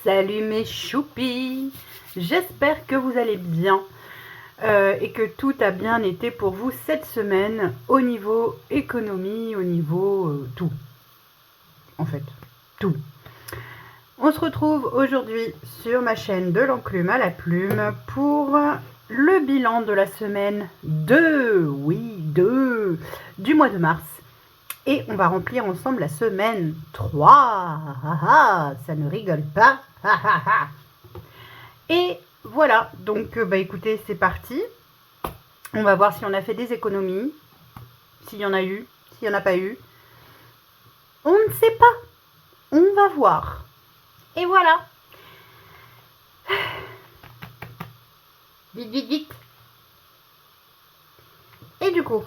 Salut mes choupis, j'espère que vous allez bien et que tout a bien été pour vous cette semaine au niveau économie, au niveau tout, en fait, tout. On se retrouve aujourd'hui sur ma chaîne de l'enclume à la plume pour le bilan de la semaine 2, oui 2, du mois de mars. Et on va remplir ensemble la semaine 3. Ah, ah, ça ne rigole pas. Ah, ah, ah. Et voilà, donc bah écoutez, c'est parti. On va voir si on a fait des économies, s'il y en a eu, s'il n'y en a pas eu. On ne sait pas. On va voir. Et voilà. Vite, vite, vite. Et du coup,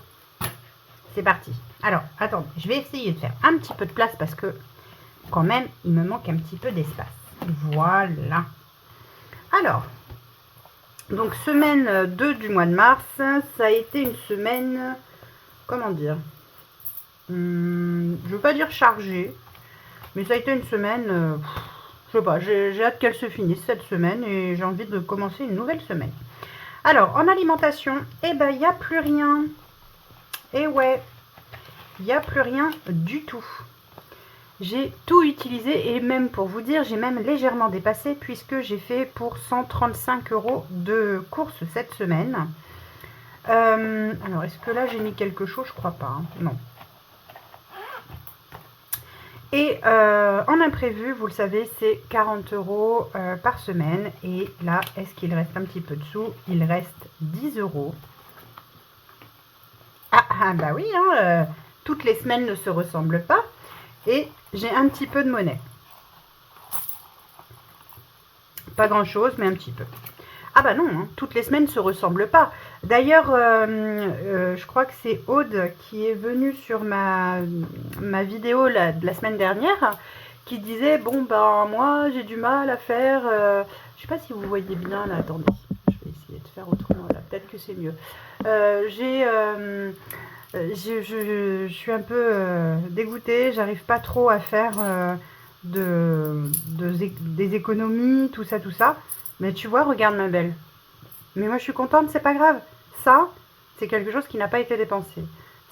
c'est parti. Alors, attendez, je vais essayer de faire un petit peu de place parce que quand même, il me manque un petit peu d'espace. Voilà. Alors, donc semaine 2 du mois de mars, ça a été une semaine, comment dire, je ne veux pas dire chargée, mais ça a été une semaine, je sais pas, j'ai hâte qu'elle se finisse cette semaine et j'ai envie de commencer une nouvelle semaine. Alors, en alimentation, eh ben, il n'y a plus rien. Et ouais, il n'y a plus rien du tout. J'ai tout utilisé et même pour vous dire, j'ai même légèrement dépassé puisque j'ai fait pour 135 € de courses cette semaine. Alors, est-ce que là j'ai mis quelque chose? Je crois pas, hein. Non. Et en imprévu, vous le savez, c'est 40 € par semaine. Et là, est-ce qu'il reste un petit peu de sous? Il reste 10 €. Ah bah oui, hein, toutes les semaines ne se ressemblent pas. Et j'ai un petit peu de monnaie. Pas grand-chose, mais un petit peu. Ah bah non, hein, toutes les semaines ne se ressemblent pas. D'ailleurs, je crois que c'est Aude qui est venue sur ma vidéo de la semaine dernière, qui disait, bon ben moi j'ai du mal à faire, je sais pas si vous voyez bien là, attendez, je vais essayer de faire autrement là, peut-être que c'est mieux. Je suis un peu dégoûtée, j'arrive pas trop à faire des économies, tout ça. Mais tu vois, regarde ma belle. Mais moi je suis contente, c'est pas grave. Ça, c'est quelque chose qui n'a pas été dépensé.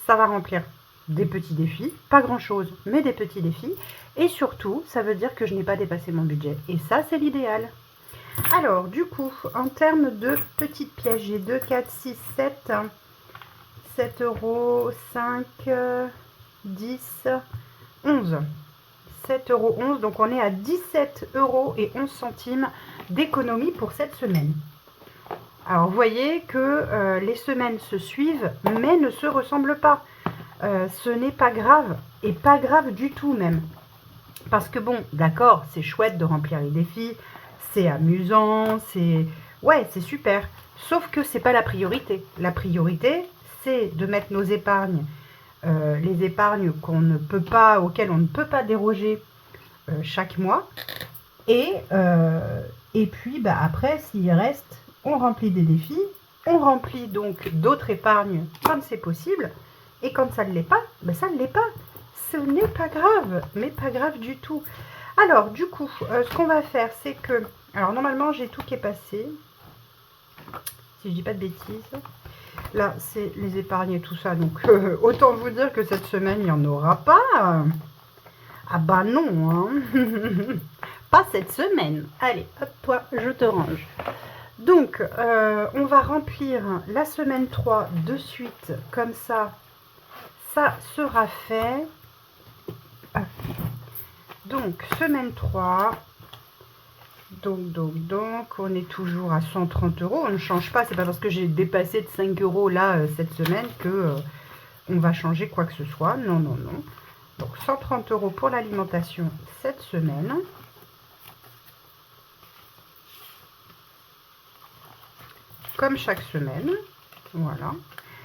Ça va remplir des petits défis, pas grand chose, mais des petits défis. Et surtout, ça veut dire que je n'ai pas dépassé mon budget. Et ça, c'est l'idéal. Alors, du coup, en termes de petites pièces, j'ai 2, 4, 6, 7... 7 €, 5, 10, 11. 7,11 €. Donc on est à 17,11 € d'économie pour cette semaine. Alors vous voyez que les semaines se suivent, mais ne se ressemblent pas. Ce n'est pas grave, et pas grave du tout même. Parce que bon, d'accord, c'est chouette de remplir les défis, c'est amusant, ouais, c'est super. Sauf que c'est pas la priorité. La priorité, c'est de mettre nos épargnes, les épargnes auxquelles on ne peut pas déroger chaque mois. Et puis bah, après, s'il reste, on remplit des défis, on remplit donc d'autres épargnes quand c'est possible. Et quand ça ne l'est pas, bah, ça ne l'est pas. Ce n'est pas grave, mais pas grave du tout. Alors, du coup, ce qu'on va faire, c'est que... Alors, normalement, j'ai tout qui est passé. Si je dis pas de bêtises. Là, c'est les épargnes et tout ça. Donc, autant vous dire que cette semaine, il n'y en aura pas. Ah bah non, hein. Pas cette semaine. Allez, hop, toi, je te range. Donc, on va remplir la semaine 3 de suite. Comme ça, ça sera fait. Donc, semaine 3. Donc, on est toujours à 130 €. On ne change pas. C'est pas parce que j'ai dépassé de 5 € là cette semaine que on va changer quoi que ce soit. Non, non, non. Donc, 130 € pour l'alimentation cette semaine. Comme chaque semaine. Voilà.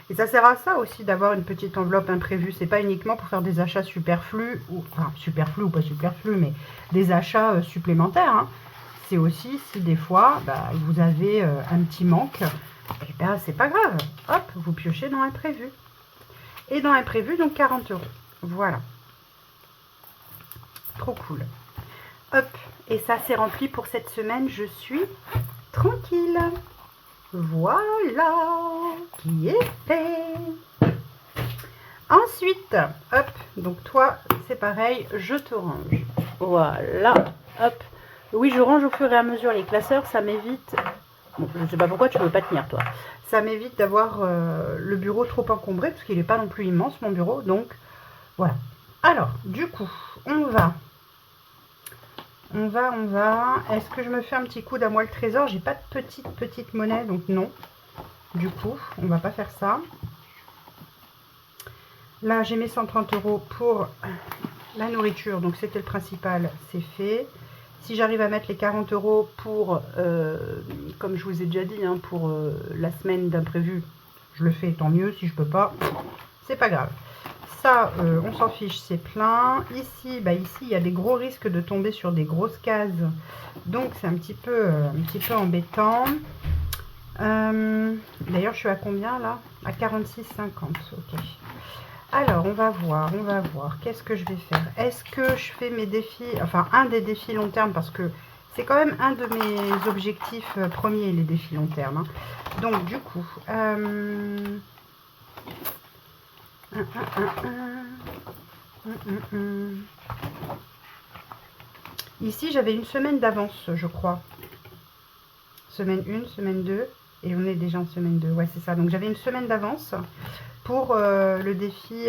Et ça sert à ça aussi d'avoir une petite enveloppe imprévue. C'est pas uniquement pour faire des achats superflus, enfin superflus ou pas superflus, mais des achats supplémentaires. Hein. C'est aussi si des fois bah, vous avez un petit manque, et ben c'est pas grave. Hop, vous piochez dans imprévu. Et dans imprévu, donc 40 €. Voilà. Trop cool. Hop, Et ça, c'est rempli pour cette semaine. Je suis tranquille. Voilà, qui est fait. Ensuite, hop, donc toi, c'est pareil, je te range. Voilà, hop. Oui, je range au fur et à mesure les classeurs, ça m'évite... Bon, je ne sais pas pourquoi tu ne veux pas tenir, toi. Ça m'évite d'avoir le bureau trop encombré, parce qu'il n'est pas non plus immense, mon bureau. Donc, voilà. Alors, du coup, on va. Est-ce que je me fais un petit coup d'à moi le trésor? J'ai pas de petite monnaie, donc non. Du coup, on va pas faire ça. Là, j'ai mes 130 € pour la nourriture, donc c'était le principal, c'est fait. Si j'arrive à mettre les 40 € pour, comme je vous ai déjà dit, hein, pour la semaine d'imprévu, je le fais, tant mieux. Si je peux pas, c'est pas grave. Ça, on s'en fiche, c'est plein. Ici, bah ici, il y a des gros risques de tomber sur des grosses cases. Donc, c'est un petit peu embêtant. D'ailleurs, je suis à combien, là? À 46,50. Ok. Alors, on va voir. Qu'est-ce que je vais faire? Est-ce que je fais mes défis, enfin, un des défis long terme, parce que c'est quand même un de mes objectifs premiers, les défis long terme. Hein. Donc, du coup... Ici, j'avais une semaine d'avance, je crois. Semaine 1, semaine 2, et on est déjà en semaine 2. Ouais, c'est ça. Donc, j'avais une semaine d'avance pour le défi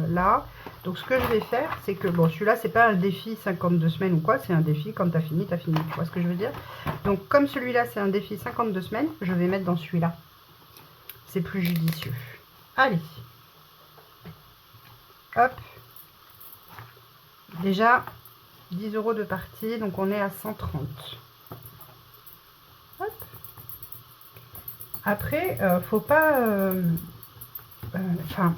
là. Donc, ce que je vais faire, c'est que, bon, celui-là, c'est pas un défi 52 semaines ou quoi, c'est un défi, quand tu as fini, tu as fini. Tu vois ce que je veux dire? Donc, comme celui-là, c'est un défi 52 semaines, je vais mettre dans celui-là. C'est plus judicieux. Allez. Hop. Déjà, 10 € de partie, donc on est à 130. Hop. Après, faut pas... enfin,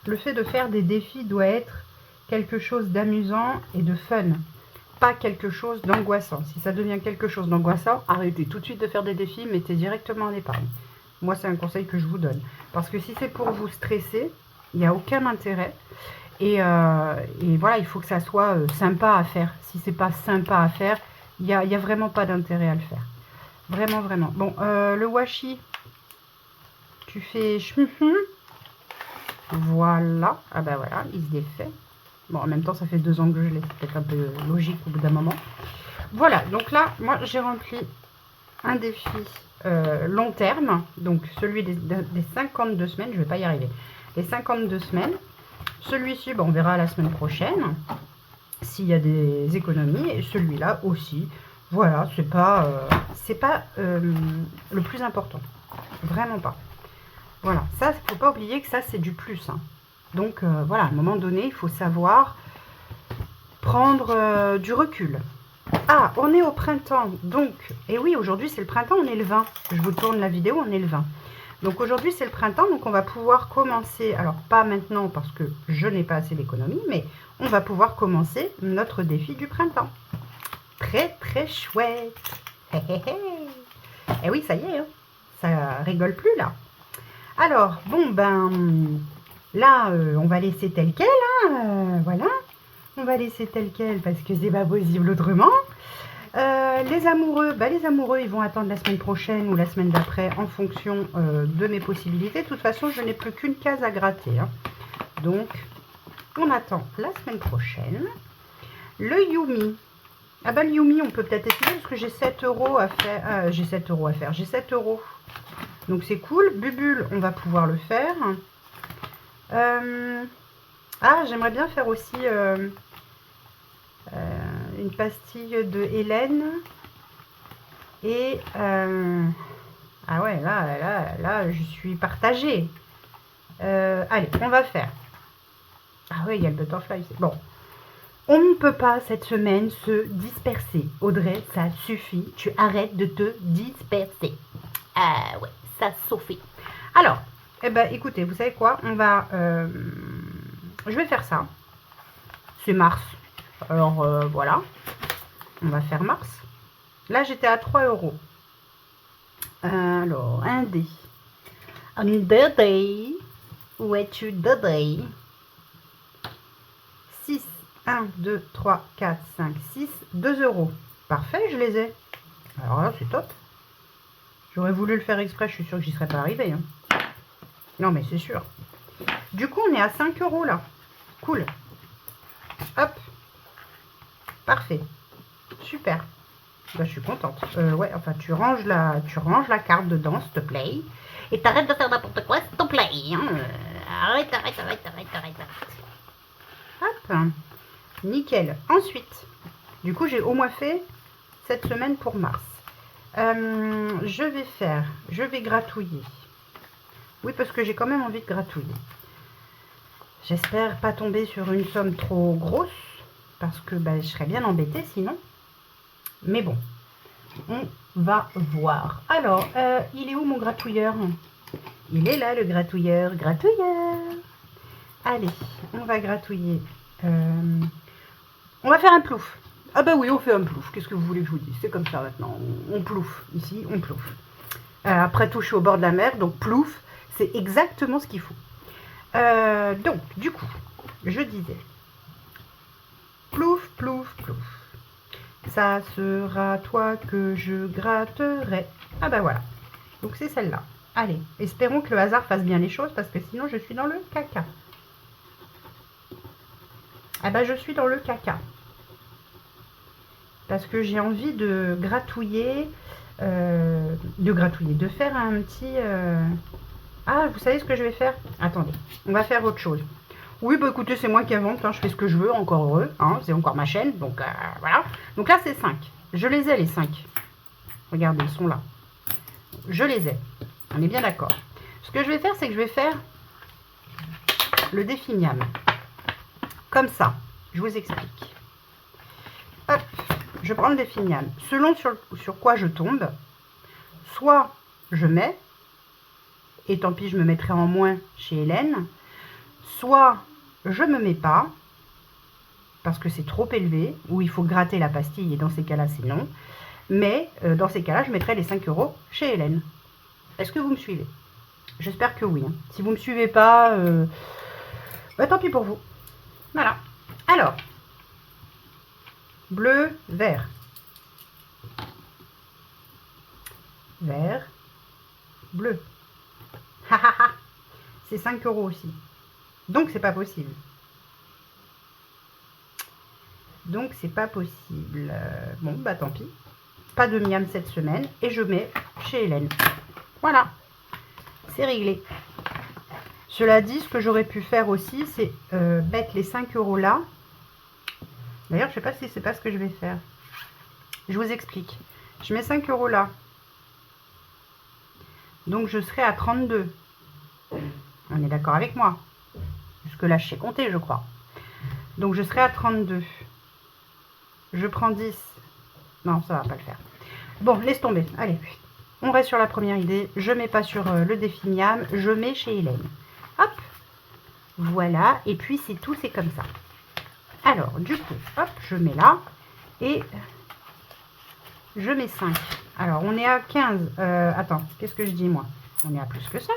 le fait de faire des défis doit être quelque chose d'amusant et de fun. Pas quelque chose d'angoissant. Si ça devient quelque chose d'angoissant, arrêtez tout de suite de faire des défis, mettez directement en épargne. Moi, c'est un conseil que je vous donne. Parce que si c'est pour vous stresser, il n'y a aucun intérêt. Et voilà, il faut que ça soit sympa à faire. Si c'est pas sympa à faire, il y a vraiment pas d'intérêt à le faire. Vraiment, vraiment. Bon, le washi, tu fais... Voilà. Ah ben voilà, il se défait. Bon, en même temps, ça fait 2 ans que je l'ai. C'est peut-être un peu logique au bout d'un moment. Voilà, donc là, moi, j'ai rempli un défi long terme. Donc, celui des 52 semaines. Je vais pas y arriver. Les 52 semaines. Celui-ci, bon, on verra la semaine prochaine s'il y a des économies. Et celui-là aussi. Voilà, c'est pas le plus important. Vraiment pas. Voilà, ça, il ne faut pas oublier que ça, c'est du plus. Hein. Donc, voilà, à un moment donné, il faut savoir prendre du recul. Ah, on est au printemps. Donc, et oui, aujourd'hui, c'est le printemps, on est le 20. Je vous tourne la vidéo, on est le 20. Donc, aujourd'hui, c'est le printemps, donc on va pouvoir commencer. Alors, pas maintenant, parce que je n'ai pas assez d'économie, mais on va pouvoir commencer notre défi du printemps. Très, très chouette. Et oui, ça y est, hein, ça rigole plus, là. Alors, bon, ben, là, on va laisser tel quel, hein, voilà. On va laisser tel quel parce que c'est pas possible autrement. Les amoureux, ils vont attendre la semaine prochaine ou la semaine d'après en fonction de mes possibilités. De toute façon, je n'ai plus qu'une case à gratter. Hein. Donc, on attend la semaine prochaine. Le Yumi. Ah ben, le Yumi, on peut peut-être essayer parce que j'ai 7 € à faire. J'ai 7 € à faire. J'ai 7 €. Donc c'est cool. Bubule, on va pouvoir le faire. Ah, j'aimerais bien faire aussi une pastille de Hélène. Et ah ouais, là, je suis partagée. Allez, on va faire. Ah ouais, il y a le butterfly. Bon. On ne peut pas cette semaine se disperser. Audrey, ça suffit. Tu arrêtes de te disperser. Ah ouais. Ça suffit. Alors, eh ben, écoutez, vous savez quoi? On va... je vais faire ça. C'est mars. Alors, voilà. On va faire mars. Là, j'étais à 3 €. Alors, un dé. Un dé. Où es-tu, dé? 6. 1, 2, 3, 4, 5, 6. 2 €. Parfait, je les ai. Alors là, c'est top. J'aurais voulu le faire exprès, je suis sûre que j'y serais pas arrivée. Hein. Non, mais c'est sûr. Du coup, on est à 5 € là. Cool. Hop. Parfait. Super. Bah, je suis contente. Ouais, enfin, tu ranges la carte dedans, s'il te plaît. Et t'arrêtes de faire n'importe quoi, s'il te plaît. Hein. Arrête. Hop. Nickel. Ensuite, du coup, j'ai au moins fait cette semaine pour mars. Je vais gratouiller. Oui, parce que j'ai quand même envie de gratouiller. J'espère pas tomber sur une somme trop grosse, parce que bah, je serais bien embêtée sinon. Mais bon, on va voir. Alors, il est où mon gratouilleur? Il est là, le gratouilleur. Allez, on va gratouiller. On va faire un plouf. Ah bah oui, on fait un plouf. Qu'est-ce que vous voulez que je vous dise? C'est comme ça maintenant. On plouffe. Ici, on plouffe. Après tout, je suis au bord de la mer, donc plouf, c'est exactement ce qu'il faut. Donc, du coup, je disais, plouf. Ça sera toi que je gratterai. Ah bah voilà. Donc c'est celle-là. Allez, espérons que le hasard fasse bien les choses, parce que sinon je suis dans le caca. Ah bah je suis dans le caca. Parce que j'ai envie de gratouiller, de faire un petit... Ah, vous savez ce que je vais faire? Attendez, on va faire autre chose. Oui, bah écoutez, c'est moi qui invente, hein, je fais ce que je veux, encore heureux, hein, c'est encore ma chaîne, donc voilà. Donc là, c'est 5. Je les ai, les 5. Regardez, ils sont là. Je les ai. On est bien d'accord. Ce que je vais faire, c'est que je vais faire le défi miam. Comme ça, je vous explique. Hop, je prends le défi miam. Selon sur quoi je tombe, soit je mets, et tant pis, je me mettrai en moins chez Hélène, soit je me mets pas, parce que c'est trop élevé, ou il faut gratter la pastille, et dans ces cas-là, c'est non. Mais dans ces cas-là, je mettrai les 5 € chez Hélène. Est-ce que vous me suivez? J'espère que oui. Hein. Si vous ne me suivez pas, bah, tant pis pour vous. Voilà. Alors, bleu, vert. Vert, bleu. C'est 5 € aussi. Donc, c'est pas possible. Donc, c'est pas possible. Bon, bah tant pis. Pas de miam cette semaine. Et je mets chez Hélène. Voilà. C'est réglé. Cela dit, ce que j'aurais pu faire aussi, c'est mettre les 5 € là. D'ailleurs, je sais pas si c'est pas ce que je vais faire. Je vous explique. Je mets 5 € là. Donc, je serai à 32. On est d'accord avec moi. Jusque là, je sais compter, je crois. Donc, je serai à 32. Je prends 10. Non, ça va pas le faire. Bon, laisse tomber. Allez, on reste sur la première idée. Je mets pas sur le défi miam. Je mets chez Hélène. Hop. Voilà. Et puis, c'est tout. C'est comme ça. Alors, du coup, hop, je mets là. Et je mets 5. Alors, on est à 15. Attends, qu'est-ce que je dis, moi? On est à plus que ça.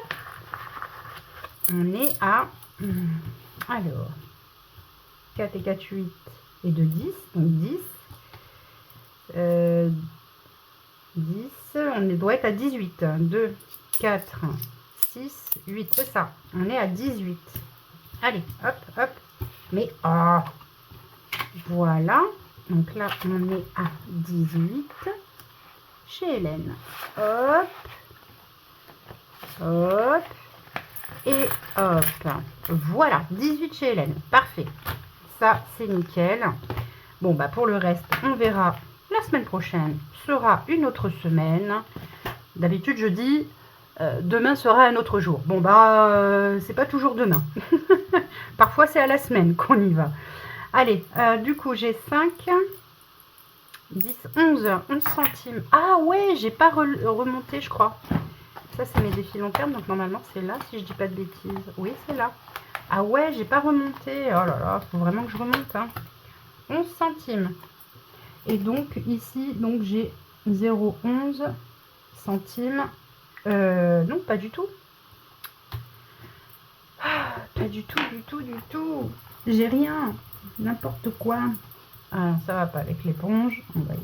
On est à... Alors, 4 et 4, 8 et de 10. Donc, 10. 10. On doit être à 18. 2, 4, 6, 8. C'est ça. On est à 18. Allez, hop, hop. Mais, oh, voilà. Donc là, on est à 18 chez Hélène. Hop. Hop. Et hop. Voilà, 18 chez Hélène. Parfait. Ça, c'est nickel. Bon, bah pour le reste, on verra la semaine prochaine. Sera une autre semaine. D'habitude, je dis demain sera un autre jour. Bon, bah, c'est pas toujours demain. Parfois, c'est à la semaine qu'on y va. Allez, du coup, j'ai 5, 10, 11 centimes. Ah ouais, j'ai pas remonté, je crois. Ça, c'est mes défis long terme, donc normalement, c'est là, si je dis pas de bêtises. Oui, c'est là. Ah ouais, j'ai pas remonté. Oh là là, faut vraiment que je remonte. Hein. 11 centimes. Et donc, ici, donc j'ai 0,11 centimes. Non, pas du tout. Ah, pas du tout, du tout. J'ai rien. N'importe quoi. Ah, ça va pas avec l'éponge. On va ici.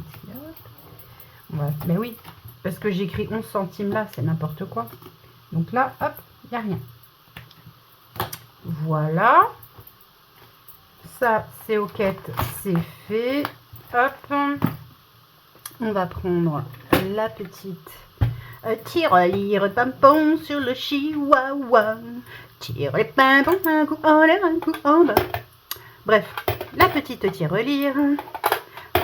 Mais oui, parce que j'écris 11 centimes là, c'est n'importe quoi. Donc là, hop, il n'y a rien. Voilà. Ça, c'est OK, c'est fait. Hop. On va prendre la petite tirelire pimpon sur le chihuahua. Tire les pimpons un coup en l'air, un coup en bas. Bref, la petite tirelire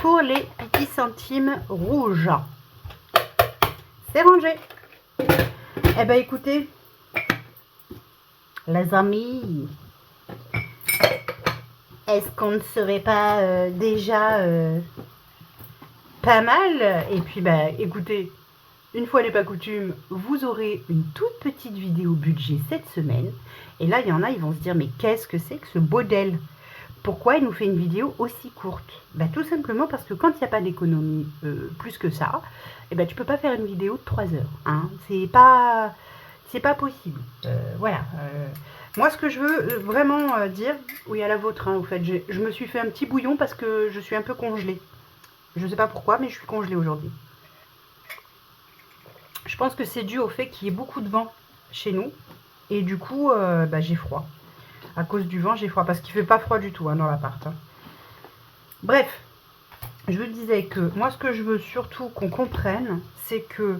pour les petits centimes rouges. C'est rangé. Eh ben écoutez, les amis, est-ce qu'on ne serait pas déjà pas mal? Et puis bah écoutez, une fois n'est pas coutume, vous aurez une toute petite vidéo budget cette semaine. Et là, il y en a, ils vont se dire, mais qu'est-ce que c'est que ce modèle? Pourquoi il nous fait une vidéo aussi courte? Bah, tout simplement parce que quand il n'y a pas d'économie plus que ça, eh ben, tu peux pas faire une vidéo de 3 heures. Hein. C'est pas possible. Voilà. Moi, ce que je veux vraiment dire, oui, à la vôtre, hein, au fait, je me suis fait un petit bouillon parce que je suis un peu congelée. Je sais pas pourquoi, mais je suis congelée aujourd'hui. Je pense que c'est dû au fait qu'il y ait beaucoup de vent chez nous. Et du coup, bah, j'ai froid. À cause du vent, j'ai froid. Parce qu'il ne fait pas froid du tout hein, dans l'appart. Hein. Bref, je vous disais que moi, ce que je veux surtout qu'on comprenne, c'est que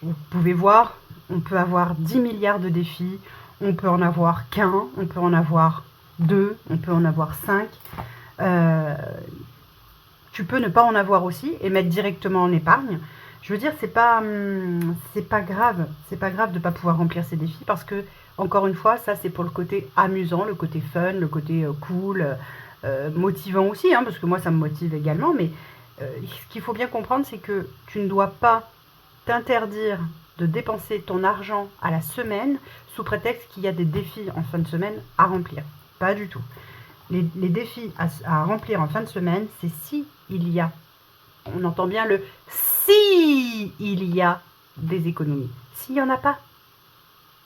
vous pouvez voir, on peut avoir 10 milliards de défis. On peut en avoir qu'un, on peut en avoir 2, on peut en avoir 5. Tu peux ne pas en avoir aussi et mettre directement en épargne. Je veux dire, c'est pas grave. C'est pas grave de ne pas pouvoir remplir ces défis parce que, encore une fois, ça c'est pour le côté amusant, le côté fun, le côté cool, motivant aussi, hein, parce que moi ça me motive également. Mais ce qu'il faut bien comprendre, c'est que tu ne dois pas t'interdire de dépenser ton argent à la semaine sous prétexte qu'il y a des défis en fin de semaine à remplir. Pas du tout. Les défis à remplir en fin de semaine, c'est si il y a, on entend bien le si il y a des économies. S'il n'y en a pas,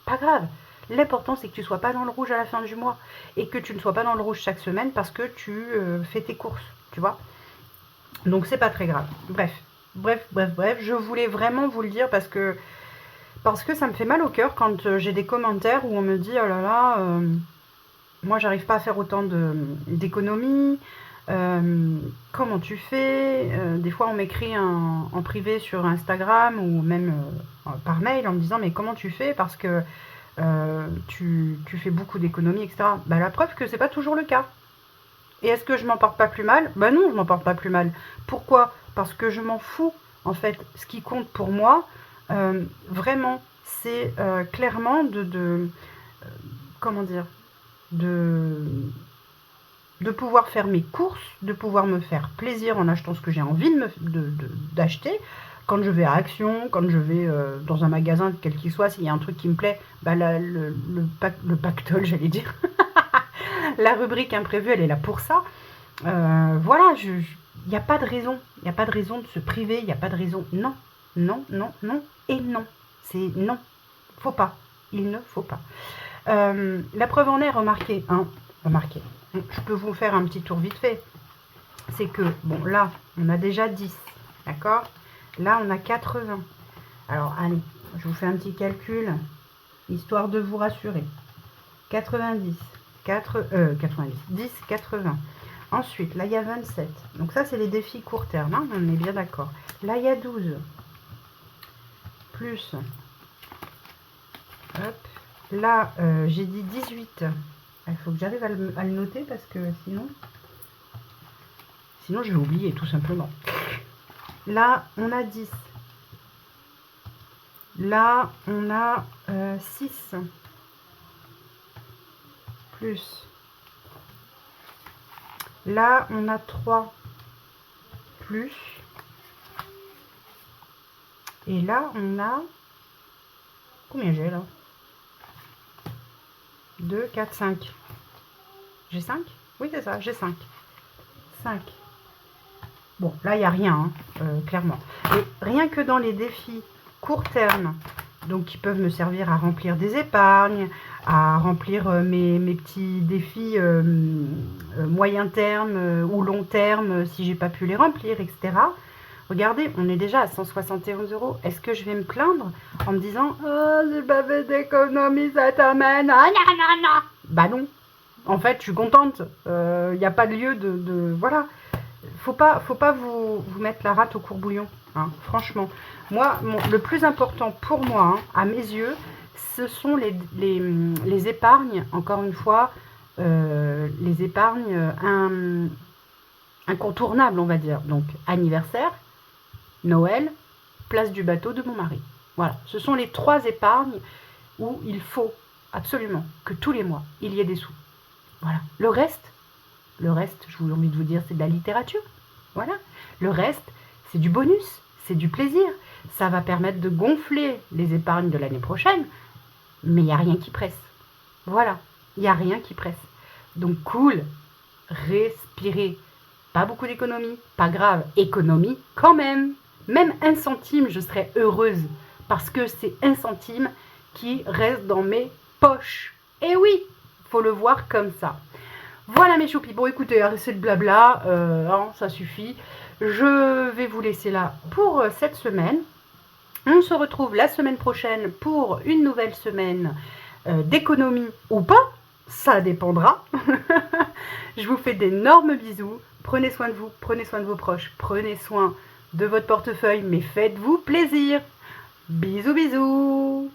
pas grave. L'important, c'est que tu ne sois pas dans le rouge à la fin du mois et que tu ne sois pas dans le rouge chaque semaine parce que tu fais tes courses, tu vois. Donc, c'est pas très grave. Bref, je voulais vraiment vous le dire parce que ça me fait mal au cœur quand j'ai des commentaires où on me dit « Oh là là, moi, j'arrive pas à faire autant d'économies. Comment tu fais ?» Des fois, on m'écrit en privé sur Instagram ou même par mail en me disant « Mais comment tu fais? Parce que tu fais beaucoup d'économies, etc. » Bah, la preuve que c'est pas toujours le cas. Et est-ce que je m'en porte pas plus mal? Bah non, je m'en porte pas plus mal. Pourquoi? Parce que je m'en fous. En fait, ce qui compte pour moi, vraiment, c'est clairement comment dire, de pouvoir faire mes courses, de pouvoir me faire plaisir en achetant ce que j'ai envie d'acheter. Quand je vais à Action, quand je vais dans un magasin, quel qu'il soit, s'il y a un truc qui me plaît, bah le pactole, j'allais dire. La rubrique imprévue, elle est là pour ça. Voilà, il n'y a pas de raison. Il n'y a pas de raison de se priver, il n'y a pas de raison. Non, non, non, non et non. C'est non. Faut pas. Il ne faut pas. La preuve en est, remarquez, hein, remarquez. Je peux vous faire un petit tour vite fait. C'est que, bon, là, on a déjà 10, d'accord? Là, on a 80. Alors, allez, je vous fais un petit calcul, histoire de vous rassurer. 90, 10, 80. Ensuite, là, il y a 27. Donc ça, c'est les défis court terme, hein, on est bien d'accord. Là, il y a 12. Plus, hop, là, j'ai dit 18. Il faut que j'arrive à le noter parce que sinon je vais oublier tout simplement. Là, on a 10. Là, on a 6. Plus. Là, on a 3. Plus. Et là, on a... Combien j'ai là? 2, 4, 5. J'ai 5? Oui, c'est ça, j'ai 5. 5. Bon, là, il n'y a rien, hein, clairement. Et rien que dans les défis court terme, donc qui peuvent me servir à remplir des épargnes, à remplir mes petits défis moyen terme ou long terme si j'ai pas pu les remplir, etc. Regardez, on est déjà à 171 €. Est-ce que je vais me plaindre en me disant oh, j'ai pas fait d'économie cette semaine? Ah, non, non, non. Bah non. En fait, je suis contente. Il n'y a pas de lieu de voilà. Faut pas vous mettre la rate au courbouillon. Hein, franchement. Moi, le plus important pour moi, hein, à mes yeux, ce sont les épargnes, encore une fois, les épargnes incontournables, on va dire. Donc, anniversaire, Noël, place du bateau de mon mari. Voilà, ce sont les 3 épargnes où il faut absolument que tous les mois, il y ait des sous. Voilà. Le reste, j'ai envie de vous dire, c'est de la littérature. Voilà. Le reste, c'est du bonus, c'est du plaisir. Ça va permettre de gonfler les épargnes de l'année prochaine, mais il n'y a rien qui presse. Voilà, il n'y a rien qui presse. Donc cool, respirez. Pas beaucoup d'économie, pas grave, économie quand même. Même 1 centime, je serais heureuse parce que c'est 1 centime qui reste dans mes poches. Et oui, faut le voir comme ça. Voilà mes choupis. Bon écoutez, arrêtez de blabla, hein, ça suffit. Je vais vous laisser là pour cette semaine. On se retrouve la semaine prochaine pour une nouvelle semaine d'économie ou pas, ça dépendra. Je vous fais d'énormes bisous. Prenez soin de vous, prenez soin de vos proches, prenez soin de votre portefeuille, mais faites-vous plaisir. Bisous, bisous.